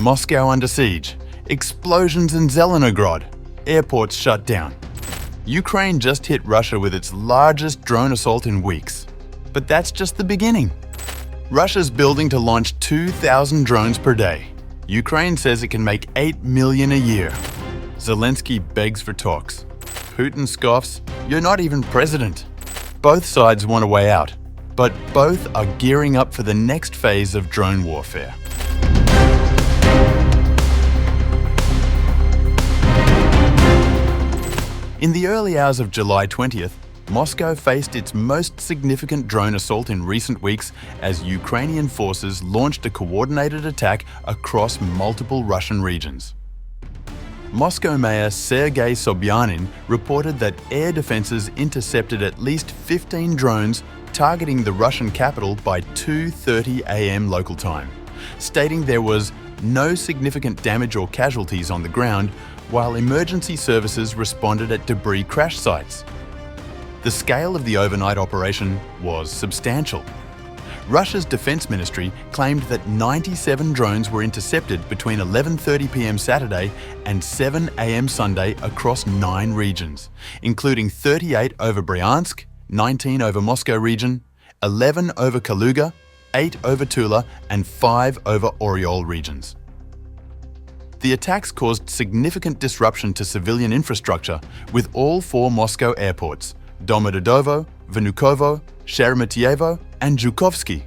Moscow under siege, explosions in Zelenograd, airports shut down. Ukraine just hit Russia with its largest drone assault in weeks. But that's just the beginning. Russia's building to launch 2,000 drones per day. Ukraine says it can make 8 million a year. Zelensky begs for talks. Putin scoffs, "You're not even president." Both sides want a way out, but both are gearing up for the next phase of drone warfare. In the early hours of July 20th, Moscow faced its most significant drone assault in recent weeks as Ukrainian forces launched a coordinated attack across multiple Russian regions. Moscow Mayor Sergei Sobyanin reported that air defenses intercepted at least 15 drones targeting the Russian capital by 2:30 a.m. local time, stating there was no significant damage or casualties on the ground, while emergency services responded at debris crash sites. The scale of the overnight operation was substantial. Russia's defense ministry claimed that 97 drones were intercepted between 11:30 p.m. Saturday and 7 a.m. Sunday across 9 regions, including 38 over Bryansk, 19 over Moscow region, 11 over Kaluga, 8 over Tula, and 5 over Oryol regions. The attacks caused significant disruption to civilian infrastructure, with all 4 Moscow airports, Domodedovo, Vnukovo, Sheremetyevo, and Zhukovsky,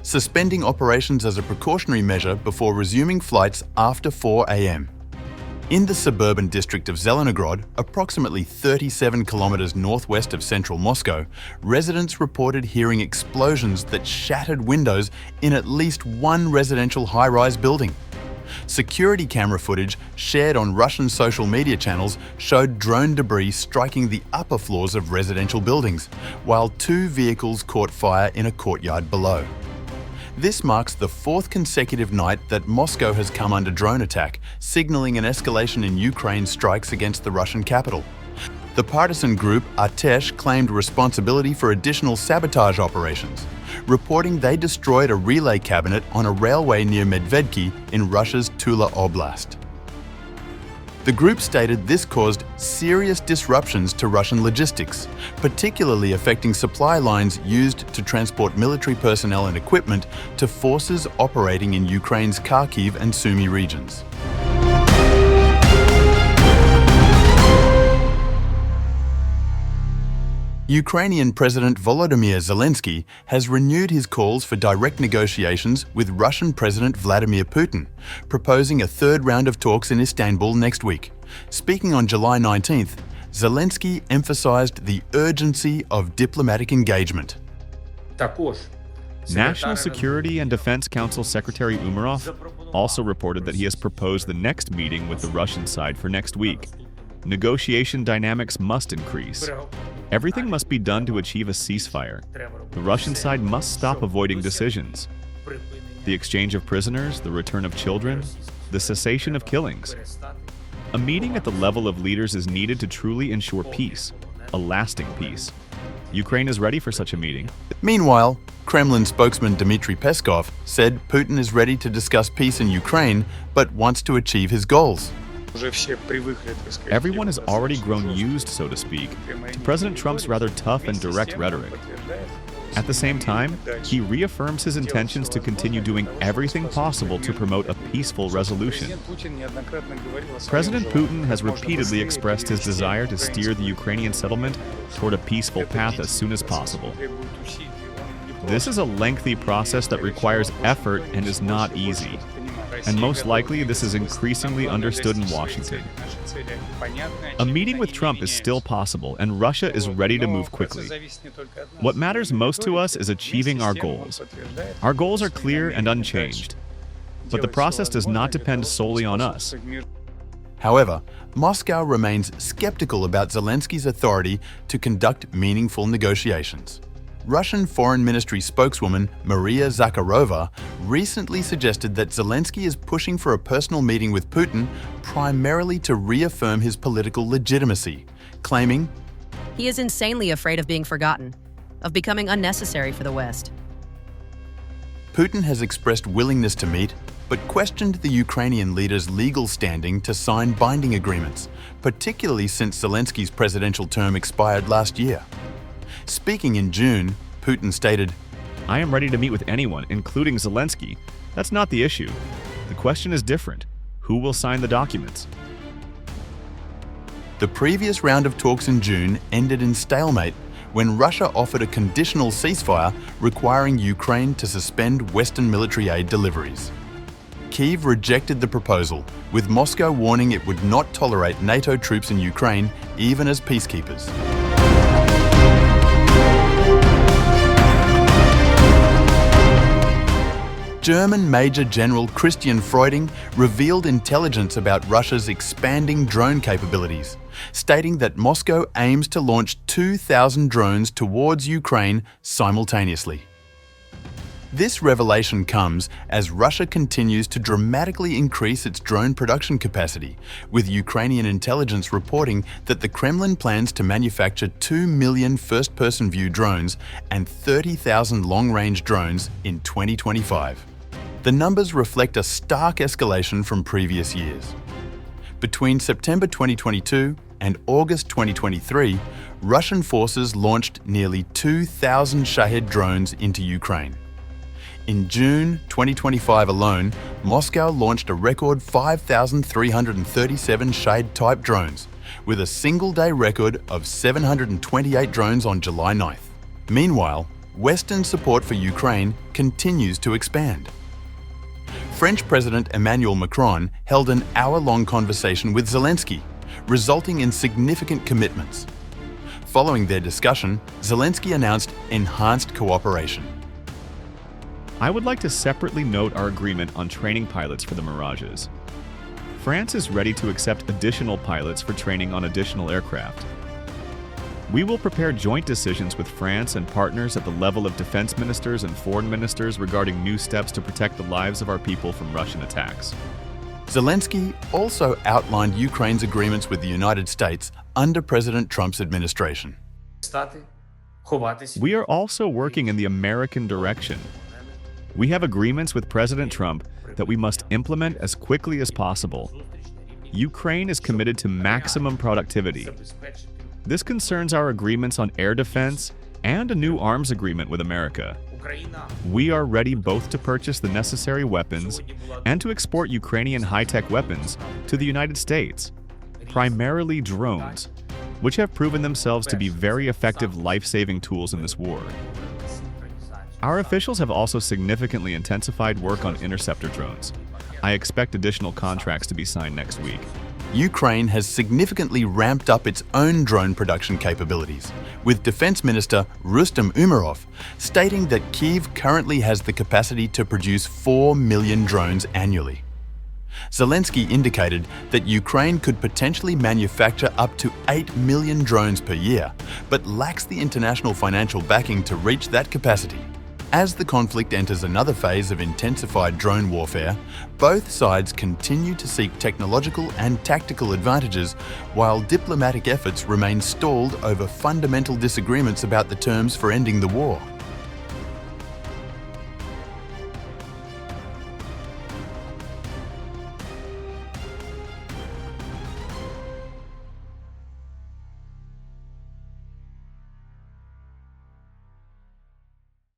suspending operations as a precautionary measure before resuming flights after 4 a.m. In the suburban district of Zelenograd, approximately 37 kilometers northwest of central Moscow, residents reported hearing explosions that shattered windows in at least one residential high-rise building. Security camera footage shared on Russian social media channels showed drone debris striking the upper floors of residential buildings, while 2 vehicles caught fire in a courtyard below. This marks the 4th consecutive night that Moscow has come under drone attack, signaling an escalation in Ukraine's strikes against the Russian capital. The partisan group RATTLES claimed responsibility for additional sabotage operations, reporting they destroyed a relay cabinet on a railway near Medvedki in Russia's Tula Oblast. The group stated this caused serious disruptions to Russian logistics, particularly affecting supply lines used to transport military personnel and equipment to forces operating in Ukraine's Kharkiv and Sumy regions. Ukrainian President Volodymyr Zelensky has renewed his calls for direct negotiations with Russian President Vladimir Putin, proposing a 3rd round of talks in Istanbul next week. Speaking on July 19th, Zelensky emphasized the urgency of diplomatic engagement. National Security and Defense Council Secretary Umerov also reported that he has proposed the next meeting with the Russian side for next week. Negotiation dynamics must increase. Everything must be done to achieve a ceasefire. The Russian side must stop avoiding decisions. The exchange of prisoners, the return of children, the cessation of killings. A meeting at the level of leaders is needed to truly ensure peace, a lasting peace. Ukraine is ready for such a meeting. Meanwhile, Kremlin spokesman Dmitry Peskov said Putin is ready to discuss peace in Ukraine, but wants to achieve his goals. Everyone has already grown used, so to speak, to President Trump's rather tough and direct rhetoric. At the same time, he reaffirms his intentions to continue doing everything possible to promote a peaceful resolution. President Putin has repeatedly expressed his desire to steer the Ukrainian settlement toward a peaceful path as soon as possible. This is a lengthy process that requires effort and is not easy. And most likely, this is increasingly understood in Washington. A meeting with Trump is still possible, and Russia is ready to move quickly. What matters most to us is achieving our goals. Our goals are clear and unchanged, but the process does not depend solely on us. However, Moscow remains skeptical about Zelensky's authority to conduct meaningful negotiations. Russian Foreign Ministry spokeswoman Maria Zakharova recently suggested that Zelensky is pushing for a personal meeting with Putin primarily to reaffirm his political legitimacy, claiming, "He is insanely afraid of being forgotten, of becoming unnecessary for the West." Putin has expressed willingness to meet, but questioned the Ukrainian leader's legal standing to sign binding agreements, particularly since Zelensky's presidential term expired last year. Speaking in June, Putin stated, "I am ready to meet with anyone, including Zelensky. That's not the issue. The question is different. Who will sign the documents?" The previous round of talks in June ended in stalemate when Russia offered a conditional ceasefire requiring Ukraine to suspend Western military aid deliveries. Kyiv rejected the proposal, with Moscow warning it would not tolerate NATO troops in Ukraine, even as peacekeepers. German Major General Christian Freuding revealed intelligence about Russia's expanding drone capabilities, stating that Moscow aims to launch 2,000 drones towards Ukraine simultaneously. This revelation comes as Russia continues to dramatically increase its drone production capacity, with Ukrainian intelligence reporting that the Kremlin plans to manufacture 2 million first-person view drones and 30,000 long-range drones in 2025. The numbers reflect a stark escalation from previous years. Between September 2022 and August 2023, Russian forces launched nearly 2,000 Shahed drones into Ukraine. In June 2025 alone, Moscow launched a record 5,337 Shahed-type drones, with a single-day record of 728 drones on July 9th. Meanwhile, Western support for Ukraine continues to expand. French President Emmanuel Macron held an hour-long conversation with Zelensky, resulting in significant commitments. Following their discussion, Zelensky announced enhanced cooperation. I would like to separately note our agreement on training pilots for the Mirages. France is ready to accept additional pilots for training on additional aircraft. We will prepare joint decisions with France and partners at the level of defense ministers and foreign ministers regarding new steps to protect the lives of our people from Russian attacks. Zelensky also outlined Ukraine's agreements with the United States under President Trump's administration. We are also working in the American direction. We have agreements with President Trump that we must implement as quickly as possible. Ukraine is committed to maximum productivity. This concerns our agreements on air defense and a new arms agreement with America. We are ready both to purchase the necessary weapons and to export Ukrainian high-tech weapons to the United States, primarily drones, which have proven themselves to be very effective life-saving tools in this war. Our officials have also significantly intensified work on interceptor drones. I expect additional contracts to be signed next week. Ukraine has significantly ramped up its own drone production capabilities, with Defense Minister Rustem Umerov stating that Kyiv currently has the capacity to produce 4 million drones annually. Zelensky indicated that Ukraine could potentially manufacture up to 8 million drones per year, but lacks the international financial backing to reach that capacity. As the conflict enters another phase of intensified drone warfare, both sides continue to seek technological and tactical advantages, while diplomatic efforts remain stalled over fundamental disagreements about the terms for ending the war.